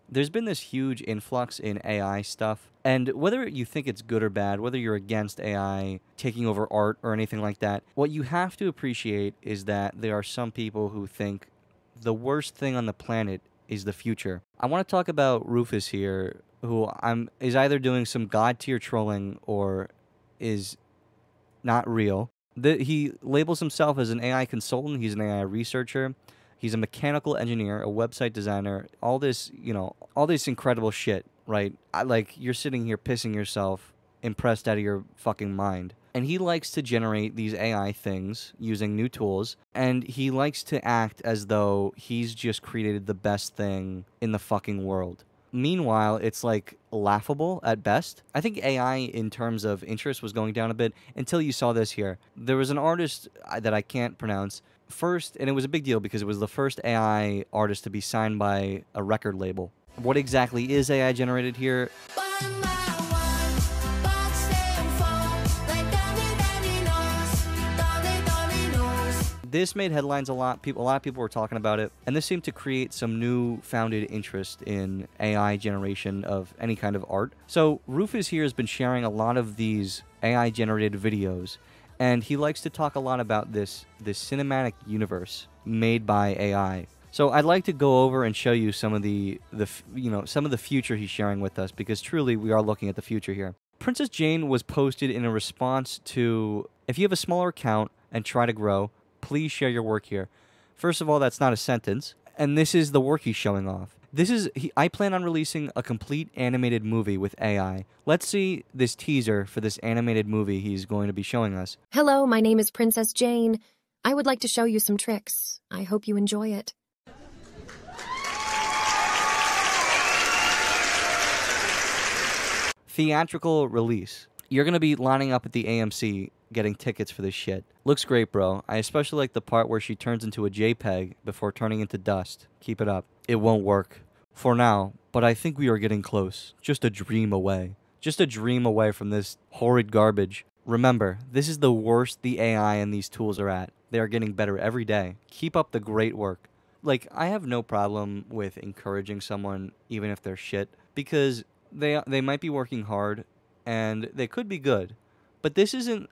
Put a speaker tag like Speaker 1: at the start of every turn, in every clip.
Speaker 1: There's been this huge influx in AI stuff, and whether you think it's good or bad, whether you're against AI taking over art or anything like that, what you have to appreciate is that there are some people who think the worst thing on the planet is the future. I want to talk about Rufus here, who is either doing some god tier trolling or is not real. He labels himself as an AI consultant. He's an AI researcher. He's a mechanical engineer, a website designer. All this, all this incredible shit, right? You're sitting here pissing yourself, impressed out of your fucking mind. And he likes to generate these AI things using new tools, and he likes to act as though he's just created the best thing in the fucking world. Meanwhile, it's like laughable at best. I think AI in terms of interest was going down a bit until you saw this here. There was an artist that I can't pronounce first, and it was a big deal because it was the first AI artist to be signed by a record label. What exactly is AI generated here? This made headlines a lot. A lot of people were talking about it, and this seemed to create some new founded interest in AI generation of any kind of art. So Rufus here has been sharing a lot of these AI generated videos, and he likes to talk a lot about this cinematic universe made by AI. So I'd like to go over and show you some of some of the future he's sharing with us, because truly we are looking at the future here. Princess Jane was posted in a response to, if you have a smaller account and try to grow, please share your work here. First of all, that's not a sentence, and this is the work he's showing off. I plan on releasing a complete animated movie with AI. Let's see this teaser for this animated movie he's going to be showing us.
Speaker 2: Hello, my name is Princess Jane. I would like to show you some tricks. I hope you enjoy it.
Speaker 1: Theatrical release. You're going to be lining up at the AMC getting tickets for this shit. Looks great, bro. I especially like the part where she turns into a JPEG before turning into dust. Keep it up. It won't work for now, but I think we are getting close. Just a dream away. Just a dream away from this horrid garbage. Remember, this is the worst the AI and these tools are at. They are getting better every day. Keep up the great work. Like, I have no problem with encouraging someone, even if they're shit, because they might be working hard, and they could be good. But this isn't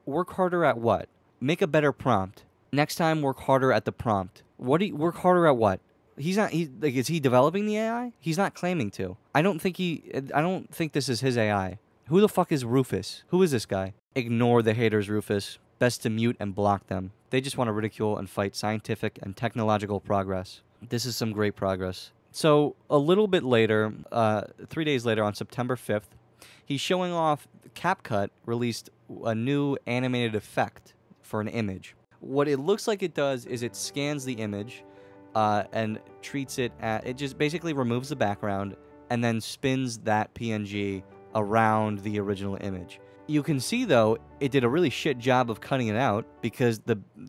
Speaker 1: work harder at what? Make a better prompt. Next time, work harder at the prompt. Work harder at what? Is he developing the AI? He's not claiming to. I don't think this is his AI. Who the fuck is Rufus? Who is this guy? Ignore the haters, Rufus. Best to mute and block them. They just want to ridicule and fight scientific and technological progress. This is some great progress. So, a little bit later, 3 days later, on September 5th, he's showing off CapCut released a new animated effect for an image. What it looks like it does is it scans the image and treats it it just basically removes the background and then spins that PNG around the original image. You can see, though, it did a really shit job of cutting it out because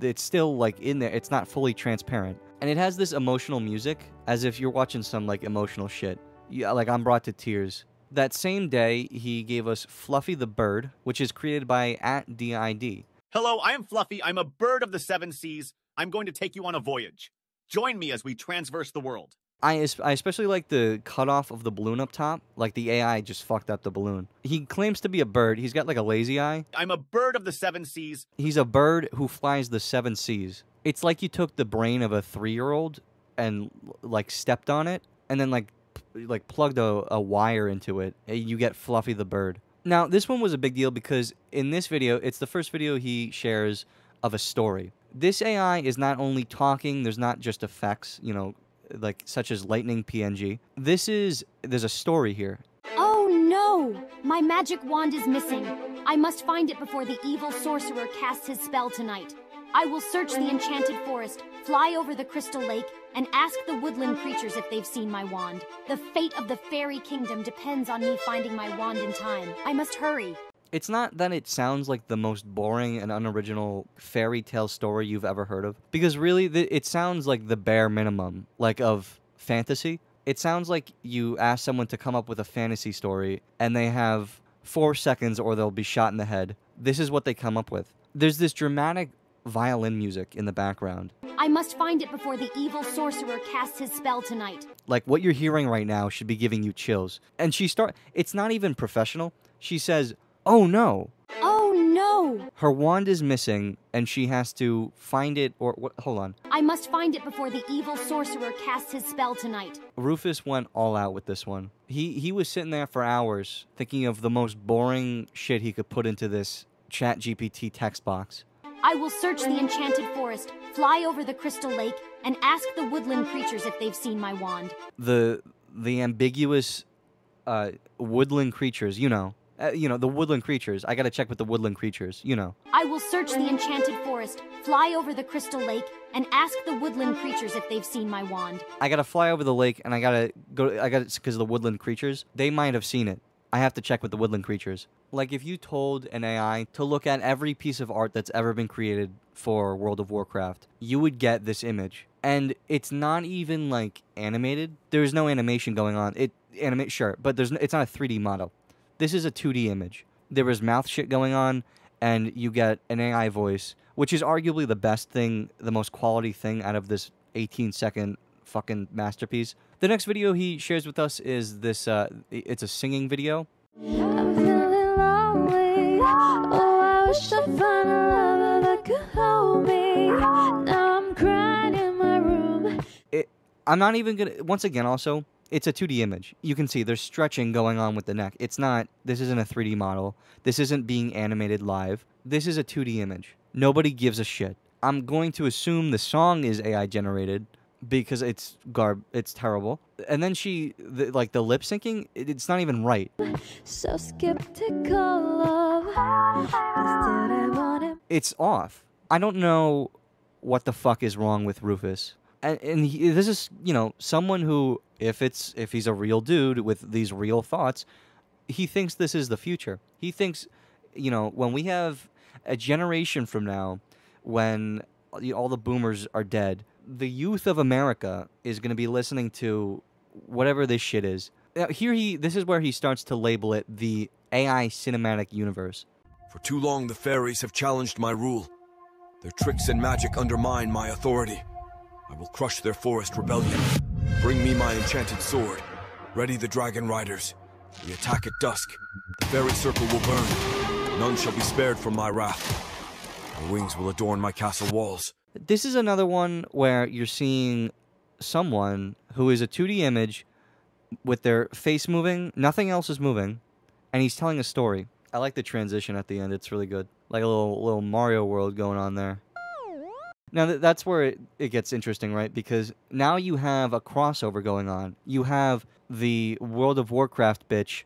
Speaker 1: it's still, like, in there. It's not fully transparent. And it has this emotional music, as if you're watching some, like, emotional shit. Yeah, like, I'm brought to tears. That same day, he gave us Fluffy the Bird, which is created by @DID.
Speaker 3: Hello, I am Fluffy. I'm a bird of the seven seas. I'm going to take you on a voyage. Join me as we transverse the world.
Speaker 1: I especially like the cutoff of the balloon up top. Like, the AI just fucked up the balloon. He claims to be a bird. He's got, like, a lazy eye.
Speaker 3: I'm a bird of the seven seas.
Speaker 1: He's a bird who flies the seven seas. It's like you took the brain of a 3-year-old and, like, stepped on it and then, like plugged a wire into it. You get Fluffy the Bird. Now, this one was a big deal because in this video, it's the first video he shares of a story. This AI is not only talking, there's not just effects, like such as lightning PNG. There's a story here.
Speaker 4: Oh no! My magic wand is missing. I must find it before the evil sorcerer casts his spell tonight. I will search the enchanted forest, fly over the crystal lake, and ask the woodland creatures if they've seen my wand. The fate of the fairy kingdom depends on me finding my wand in time. I must hurry.
Speaker 1: It's not that it sounds like the most boring and unoriginal fairy tale story you've ever heard of, because really, it sounds like the bare minimum, like, of fantasy. It sounds like you ask someone to come up with a fantasy story, and they have 4 seconds or they'll be shot in the head. This is what they come up with. There's this dramatic violin music in the background.
Speaker 4: I must find it before the evil sorcerer casts his spell tonight.
Speaker 1: Like, what you're hearing right now should be giving you chills. And it's not even professional. She says, "Oh no."
Speaker 4: Oh no!
Speaker 1: Her wand is missing, and she has to find it, hold on.
Speaker 4: I must find it before the evil sorcerer casts his spell tonight.
Speaker 1: Rufus went all out with this one. He was sitting there for hours thinking of the most boring shit he could put into this ChatGPT text box.
Speaker 4: I will search the enchanted forest, fly over the crystal lake, and ask the woodland creatures if they've seen my wand.
Speaker 1: The ambiguous woodland creatures, the woodland creatures. I gotta check with the woodland creatures,
Speaker 4: I will search the enchanted forest, fly over the crystal lake, and ask the woodland creatures if they've seen my wand.
Speaker 1: I gotta fly over the lake, and because the woodland creatures, they might have seen it. I have to check with the woodland creatures. Like, if you told an AI to look at every piece of art that's ever been created for World of Warcraft, you would get this image. And it's not even, like, animated. There's no animation going on. Sure, but it's not a 3D model. This is a 2D image. There was mouth shit going on, and you get an AI voice, which is arguably the best thing, the most quality thing out of this 18-second fucking masterpiece. The next video he shares with us is this, it's a singing video.
Speaker 5: I'm feeling lonely. Oh, I wish I'd find a lover that could hold me. Now I'm crying in my room.
Speaker 1: I'm not even gonna, once again also, it's a 2D image. You can see there's stretching going on with the neck. This isn't a 3D model. This isn't being animated live. This is a 2D image. Nobody gives a shit. I'm going to assume the song is AI generated because it's terrible. And then the lip syncing, it's not even right.
Speaker 5: So skeptical of instead I want him.
Speaker 1: It's off. I don't know what the fuck is wrong with Rufus. And this is, someone who, if he's a real dude with these real thoughts, he thinks this is the future. He thinks, when we have a generation from now, when all the boomers are dead, the youth of America is going to be listening to whatever this shit is. Now, this is where he starts to label it the AI cinematic universe.
Speaker 6: For too long, the fairies have challenged my rule. Their tricks and magic undermine my authority. I will crush their forest rebellion. Bring me my enchanted sword. Ready the dragon riders. We attack at dusk. The fairy circle will burn. None shall be spared from my wrath. My wings will adorn my castle walls.
Speaker 1: This is another one where you're seeing someone who is a 2D image with their face moving, nothing else is moving, and he's telling a story. I like the transition at the end. It's really good. Like a little Mario world going on there. Now, that's where it gets interesting, right? Because now you have a crossover going on. You have the World of Warcraft bitch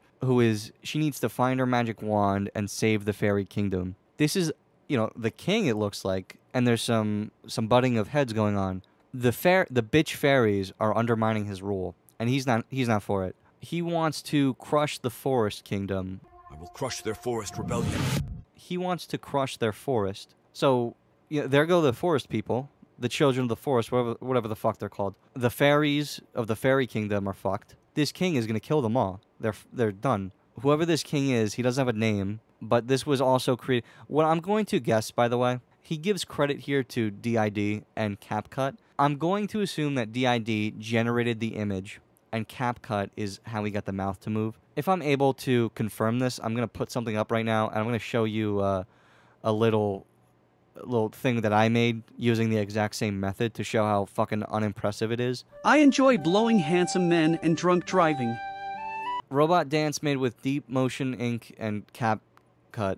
Speaker 1: she needs to find her magic wand and save the fairy kingdom. This is, the king, it looks like, and there's some butting of heads going on. The bitch fairies are undermining his rule, and he's not for it. He wants to crush the forest kingdom.
Speaker 6: I will crush their forest rebellion.
Speaker 1: He wants to crush their forest. So, there go the forest people, the children of the forest, whatever the fuck they're called. The fairies of the fairy kingdom are fucked. This king is going to kill them all. They're done. Whoever this king is, he doesn't have a name, but this was also created. What I'm going to guess, by the way, he gives credit here to DID and CapCut. I'm going to assume that DID generated the image, and CapCut is how he got the mouth to move. If I'm able to confirm this, I'm going to put something up right now, and I'm going to show you a little thing that I made using the exact same method to show how fucking unimpressive it is.
Speaker 7: I enjoy blowing handsome men and drunk driving.
Speaker 1: Robot dance made with Deep Motion Ink and CapCut.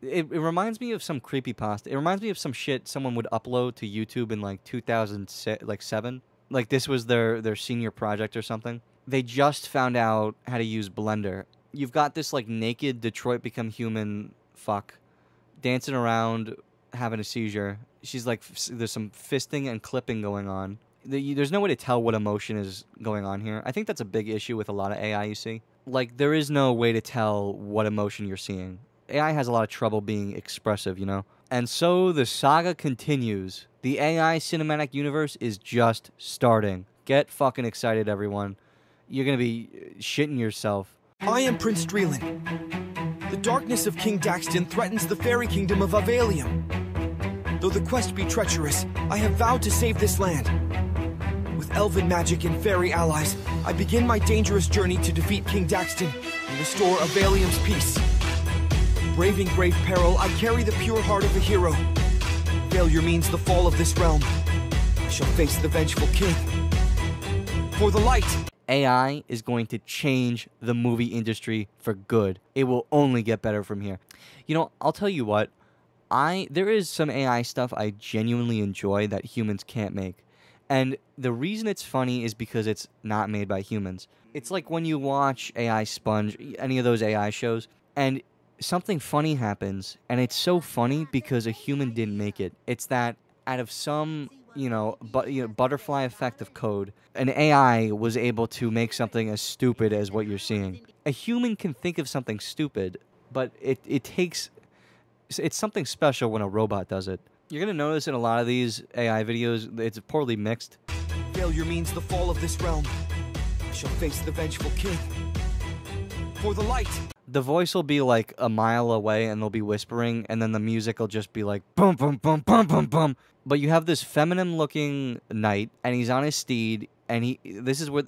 Speaker 1: It reminds me of some creepypasta. It reminds me of some shit someone would upload to YouTube in like 2007. Like this was their senior project or something. They just found out how to use Blender. You've got this like naked Detroit Become Human fuck dancing around, having a seizure. She's like, there's some fisting and clipping going on. There's no way to tell what emotion is going on here. I think that's a big issue with a lot of AI you see. Like, there is no way to tell what emotion you're seeing. AI has a lot of trouble being expressive, you know? And so the saga continues. The AI cinematic universe is just starting. Get fucking excited, everyone. You're gonna be shitting yourself.
Speaker 6: I am Prince Streelan. The darkness of King Daxton threatens the fairy kingdom of Avalium. Though the quest be treacherous, I have vowed to save this land. With elven magic and fairy allies, I begin my dangerous journey to defeat King Daxton and restore Avalium's peace. Braving grave peril, I carry the pure heart of a hero. Failure means the fall of this realm. I shall face the vengeful king. For the light!
Speaker 1: AI is going to change the movie industry for good. It will only get better from here. You know, I'll tell you what. There is some AI stuff I genuinely enjoy that humans can't make. And the reason it's funny is because it's not made by humans. It's like when you watch AI Sponge, any of those AI shows, and something funny happens, and it's so funny because a human didn't make it. It's that out of some, butterfly effect of code, an AI was able to make something as stupid as what you're seeing. A human can think of something stupid, but it's something special when a robot does it. You're going to notice in a lot of these AI videos, it's poorly mixed.
Speaker 6: Failure means the fall of this realm. I shall face the vengeful king. For the light!
Speaker 1: The voice will be like a mile away and they'll be whispering, and then the music will just be like boom, boom, boom, boom, boom, boom. But you have this feminine-looking knight, and he's on his steed, and this is where,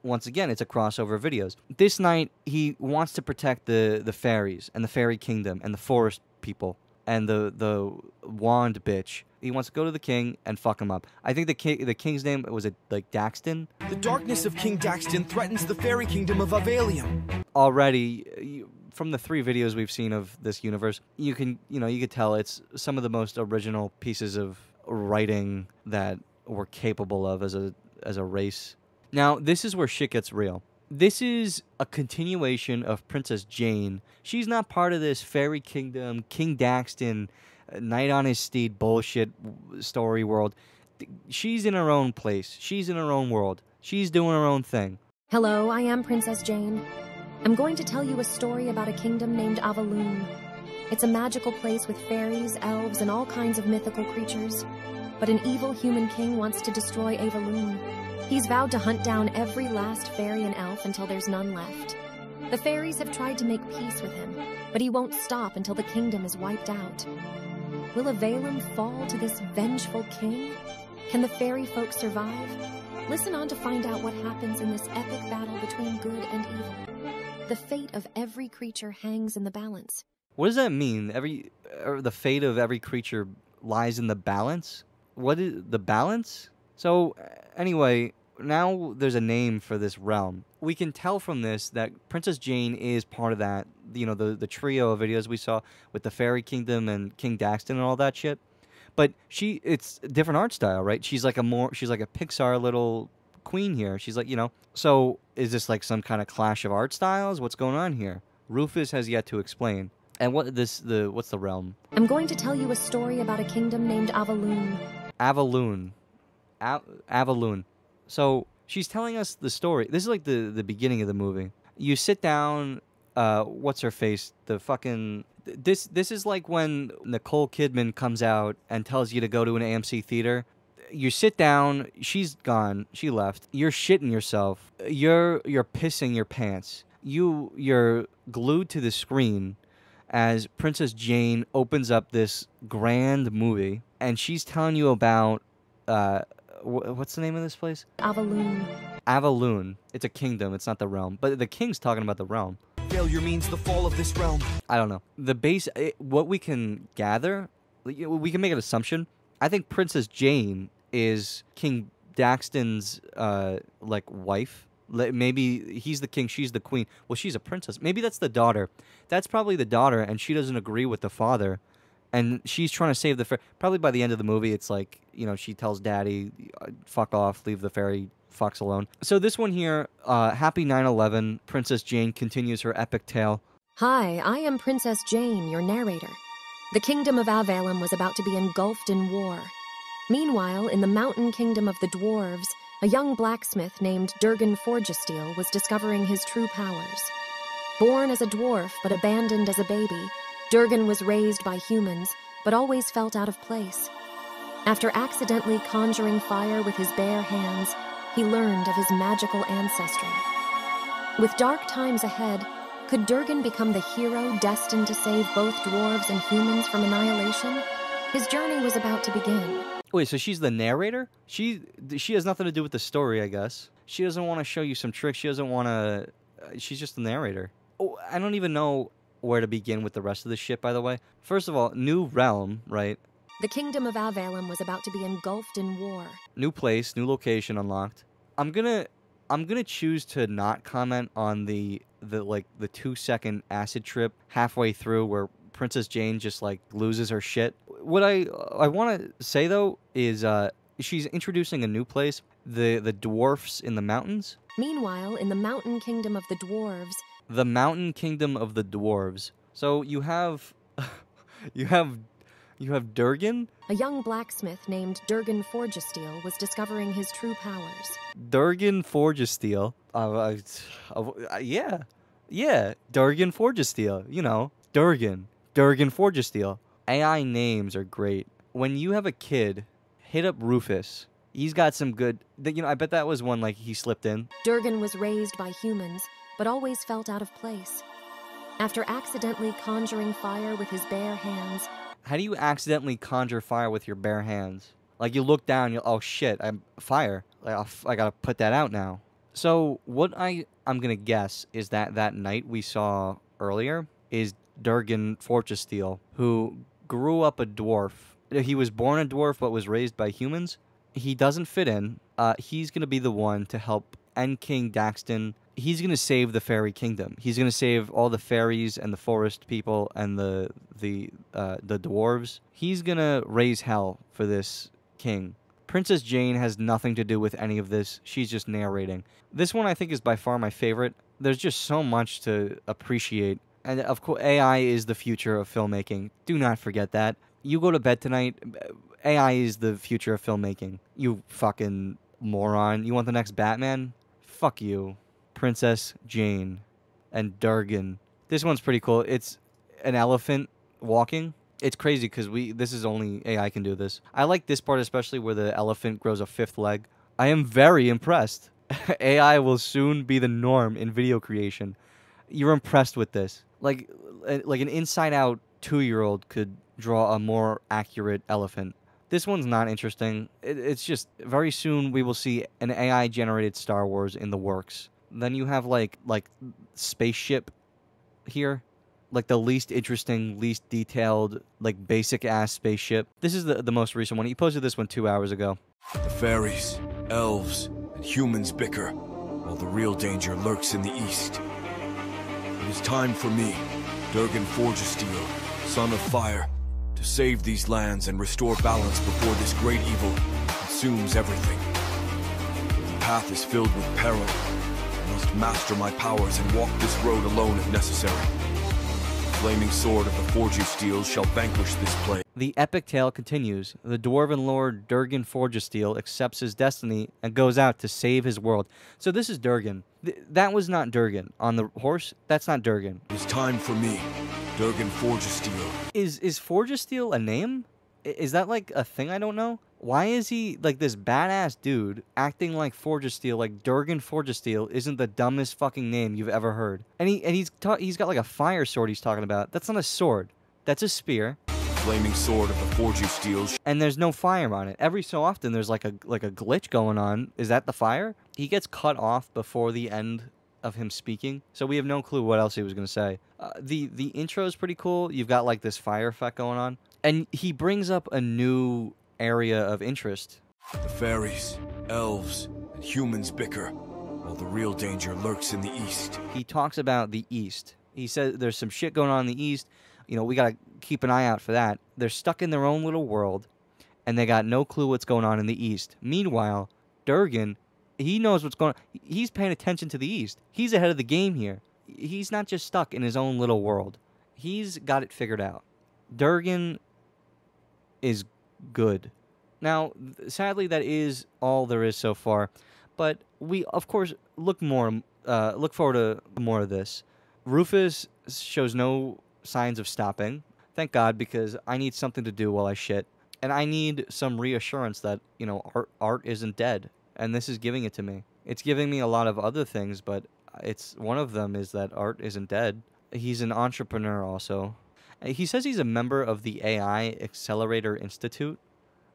Speaker 1: once again, it's a crossover of videos. This knight, he wants to protect the fairies and the fairy kingdom and the forest people and the wand bitch. He wants to go to the king and fuck him up. I think the king's name, was it like Daxton?
Speaker 6: The darkness of King Daxton threatens the fairy kingdom of Avalium.
Speaker 1: Already, from the 3 videos we've seen of this universe, you could tell it's some of the most original pieces of writing that we're capable of as a race. Now, this is where shit gets real. This is a continuation of Princess Jane. She's not part of this fairy kingdom, King Daxton, knight on his steed bullshit story world. She's in her own place. She's in her own world. She's doing her own thing.
Speaker 2: Hello, I am Princess Jane. I'm going to tell you a story about a kingdom named Avaloon. It's a magical place with fairies, elves, and all kinds of mythical creatures. But an evil human king wants to destroy Avaloon. He's vowed to hunt down every last fairy and elf until there's none left. The fairies have tried to make peace with him, but he won't stop until the kingdom is wiped out. Will Avalium fall to this vengeful king? Can the fairy folk survive? Listen on to find out what happens in this epic battle between good and evil. The fate of every creature hangs in the balance.
Speaker 1: What does that mean? The fate of every creature lies in the balance? What is the balance? So, anyway, now there's a name for this realm. We can tell from this that Princess Jane is part of that, the trio of videos we saw with the Fairy Kingdom and King Daxton and all that shit. But it's a different art style, right? She's like a Pixar little queen here. She's like, So, is this like some kind of clash of art styles? What's going on here? Rufus has yet to explain. And what's the realm?
Speaker 2: I'm going to tell you a story about a kingdom named Avaloon.
Speaker 1: Avaloon. So she's telling us the story. This is like the beginning of the movie. You sit down. What's her face? This is like when Nicole Kidman comes out and tells you to go to an AMC theater. You sit down. She's gone. She left. You're shitting yourself. You're pissing your pants. You're glued to the screen as Princess Jane opens up this grand movie, and she's telling you about what's the name of this place?
Speaker 2: Avaloon.
Speaker 1: Avaloon. It's a kingdom. It's not the realm. But the king's talking about the realm.
Speaker 6: Failure means the fall of this realm.
Speaker 1: I don't know. What we can gather, we can make an assumption. I think Princess Jane is King Daxton's wife. Maybe he's the king, she's the queen. Well, she's a princess. Maybe that's the daughter. That's probably the daughter, and she doesn't agree with the father. And she's trying to save the fairy. Probably by the end of the movie, it's like, she tells daddy, fuck off, leave the fairy fucks alone. So this one here, happy 9/11, Princess Jane continues her epic tale.
Speaker 2: Hi, I am Princess Jane, your narrator. The kingdom of Avalium was about to be engulfed in war. Meanwhile, in the mountain kingdom of the dwarves, a young blacksmith named Durgan Forgesteel was discovering his true powers. Born as a dwarf but abandoned as a baby, Durgan was raised by humans but always felt out of place. After accidentally conjuring fire with his bare hands, he learned of his magical ancestry. With dark times ahead, could Durgan become the hero destined to save both dwarves and humans from annihilation? His journey was about to begin.
Speaker 1: Wait, so she's the narrator? She has nothing to do with the story, I guess. She doesn't want to show you some tricks. She doesn't want to... she's just the narrator. Oh, I don't even know where to begin with the rest of this shit, by the way. First of all, new realm, right?
Speaker 2: The kingdom of Avalon was about to be engulfed in war.
Speaker 1: New place, new location unlocked. I'm gonna choose to not comment on the 2-second acid trip halfway through where Princess Jane just like loses her shit. What I want to say though is she's introducing a new place, the dwarfs in the mountains.
Speaker 2: Meanwhile, in the mountain kingdom of the dwarves...
Speaker 1: The mountain kingdom of the dwarves. So you have... you have Durgan?
Speaker 2: A young blacksmith named Durgan Forgesteel was discovering his true powers.
Speaker 1: Durgan Forgesteel? Yeah. Yeah, Durgan Forgesteel. You know, Durgan Forgesteel. AI names are great. When you have a kid, hit up Rufus. He's got some good... I bet that was one, like, he slipped in.
Speaker 2: Durgan was raised by humans, but always felt out of place. After accidentally conjuring fire with his bare hands...
Speaker 1: How do you accidentally conjure fire with your bare hands? Like, you look down, oh shit, I'm fire. Like, I gotta put that out now. So, what I'm gonna guess is that knight we saw earlier is Durgan Forgesteel, who grew up a dwarf. He was born a dwarf, but was raised by humans. He doesn't fit in. He's gonna be the one to help end King Daxton. He's gonna save the fairy kingdom. He's gonna save all the fairies and the forest people and the dwarves. He's gonna raise hell for this king. Princess Jane has nothing to do with any of this. She's just narrating. This one I think is by far my favorite. There's just so much to appreciate. And of course, AI is the future of filmmaking. Do not forget that. You go to bed tonight, AI is the future of filmmaking. You fucking moron. You want the next Batman? Fuck you. Princess Jane and Durgan. This one's pretty cool. It's an elephant walking. It's crazy because this is only AI can do this. I like this part especially where the elephant grows a 5th leg. I am very impressed. AI will soon be the norm in video creation. You're impressed with this. Like an inside-out 2-year-old could draw a more accurate elephant. This one's not interesting. It's just very soon we will see an AI-generated Star Wars in the works. Then you have like spaceship here. Like the least interesting, least detailed, like basic-ass spaceship. This is the most recent one. He posted this one 2 hours ago.
Speaker 6: The fairies, elves, and humans bicker, while the real danger lurks in the east. It is time for me, Durgan Forgesteel, son of fire, to save these lands and restore balance before this great evil consumes everything. The path is filled with peril. I must master my powers and walk this road alone if necessary. The flaming sword of the Forgesteel shall vanquish this plague.
Speaker 1: The epic tale continues. The dwarven lord Durgan Forgesteel accepts his destiny and goes out to save his world. So this is Durgan. That was not Durgan. On the horse, that's not Durgan.
Speaker 6: It is time for me, Durgan Forgesteel.
Speaker 1: Is Forgesteel a name? Is that like a thing I don't know? Why is he like this badass dude acting like Forgesteel, like Durgan Forgesteel isn't the dumbest fucking name you've ever heard? And he's got like a fire sword he's talking about. That's not a sword. That's a spear.
Speaker 6: Flaming sword of the Forgesteel.
Speaker 1: And there's no fire on it. Every so often there's like a glitch going on. Is that the fire? He gets cut off before the end of him speaking, so we have no clue what else he was going to say. The intro is pretty cool. You've got like this fire effect going on. And he brings up a new area of interest.
Speaker 6: The fairies, elves, and humans bicker, while the real danger lurks in the east.
Speaker 1: He talks about the east. He says there's some shit going on in the east. You know, we got to keep an eye out for that. They're stuck in their own little world, and they got no clue what's going on in the east. Meanwhile, Durgan, he knows what's going on. He's paying attention to the east. He's ahead of the game here. He's not just stuck in his own little world. He's got it figured out. Durgan is good. Now, sadly, that is all there is so far. But we, of course, look forward to more of this. Rufus shows no signs of stopping. Thank God, because I need something to do while I shit. And I need some reassurance that, art isn't dead. And this is giving it to me. It's giving me a lot of other things, but one of them is that art isn't dead. He's an entrepreneur also. He says he's a member of the AI Accelerator Institute.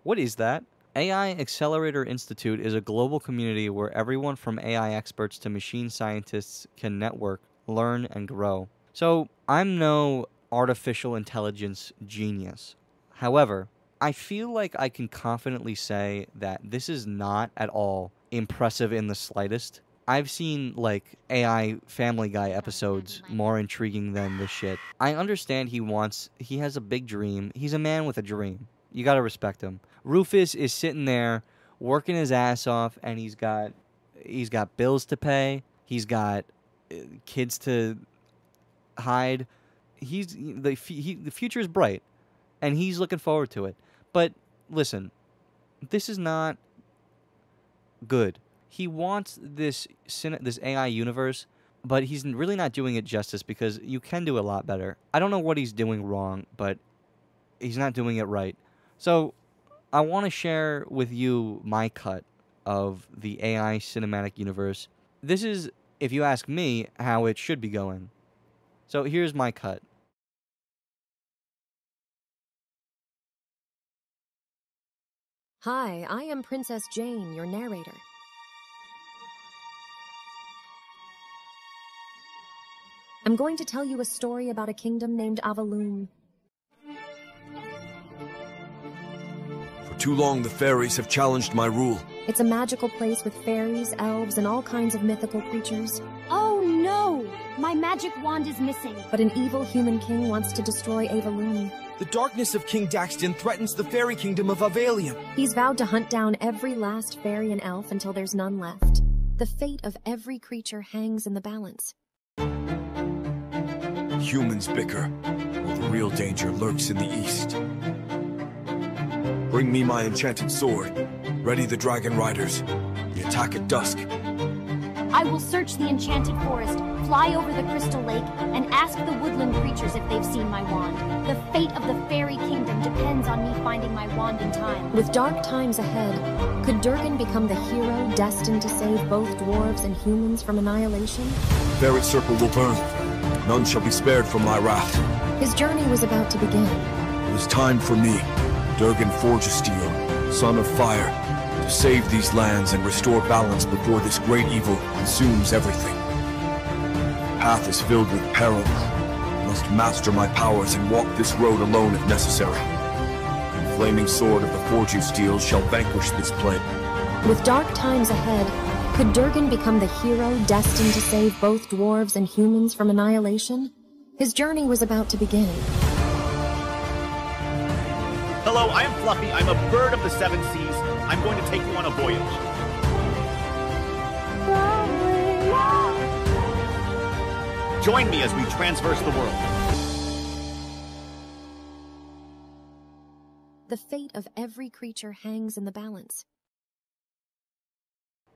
Speaker 1: What is that? AI Accelerator Institute is a global community where everyone from AI experts to machine scientists can network, learn, and grow. So, I'm no artificial intelligence genius. However, I feel like I can confidently say that this is not at all impressive in the slightest. I've seen, AI Family Guy episodes more intriguing than this shit. I understand he has a big dream. He's a man with a dream. You gotta respect him. Rufus is sitting there working his ass off, and he's got bills to pay. He's got kids to hide. The future is bright, and he's looking forward to it. But listen, this is not good. He wants this AI universe, but he's really not doing it justice because you can do a lot better. I don't know what he's doing wrong, but he's not doing it right. So I want to share with you my cut of the AI cinematic universe. This is, if you ask me, how it should be going. So here's my cut.
Speaker 2: Hi, I am Princess Jane, your narrator. I'm going to tell you a story about a kingdom named Avaloon.
Speaker 6: For too long, the fairies have challenged my rule.
Speaker 2: It's a magical place with fairies, elves, and all kinds of mythical creatures.
Speaker 4: Oh no! My magic wand is missing.
Speaker 2: But an evil human king wants to destroy Avaloon.
Speaker 8: The darkness of King Daxton threatens the fairy kingdom of Avalium.
Speaker 2: He's vowed to hunt down every last fairy and elf until there's none left. The fate of every creature hangs in the balance.
Speaker 6: Humans bicker, while the real danger lurks in the east. Bring me my enchanted sword. Ready the dragon riders. We attack at dusk.
Speaker 4: I will search the enchanted forest, fly over the crystal lake, and ask the woodland creatures if they've seen my wand. The fate of the fairy kingdom depends on me finding my wand in time.
Speaker 2: With dark times ahead, could Durgan become the hero destined to save both dwarves and humans from annihilation?
Speaker 6: The fairy circle will burn. None shall be spared from my wrath.
Speaker 2: His journey was about to begin.
Speaker 6: It is time for me, Durgan Forgesteel, son of fire, to save these lands and restore balance before this great evil consumes everything. The path is filled with peril. I must master my powers and walk this road alone if necessary. The flaming sword of the Forgesteel shall vanquish this plague.
Speaker 2: With dark times ahead, could Durgan become the hero destined to save both dwarves and humans from annihilation? His journey was about to begin.
Speaker 3: Hello, I am Fluffy. I'm a bird of the seven seas. I'm going to take you on a voyage. Join me as we transverse the world.
Speaker 2: The fate of every creature hangs in the balance.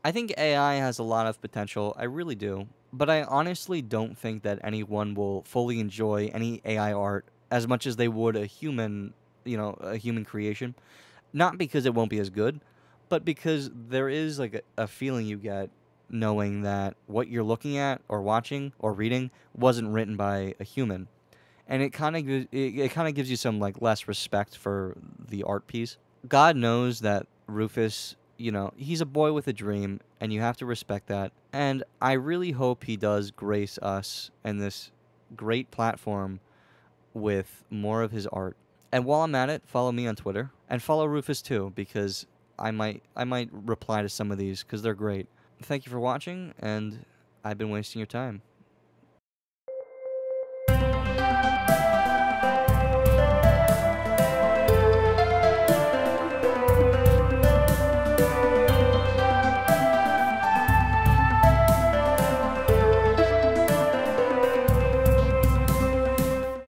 Speaker 1: I think AI has a lot of potential, I really do. But I honestly don't think that anyone will fully enjoy any AI art as much as they would a human, a human creation. Not because it won't be as good, but because there is a feeling you get knowing that what you're looking at or watching or reading wasn't written by a human. And it kind of gives you some less respect for the art piece. God knows that Rufus, he's a boy with a dream, and you have to respect that. And I really hope he does grace us and this great platform with more of his art. And while I'm at it, follow me on Twitter and follow Rufus too, because I might reply to some of these because they're great. Thank you for watching, and I've been wasting your time.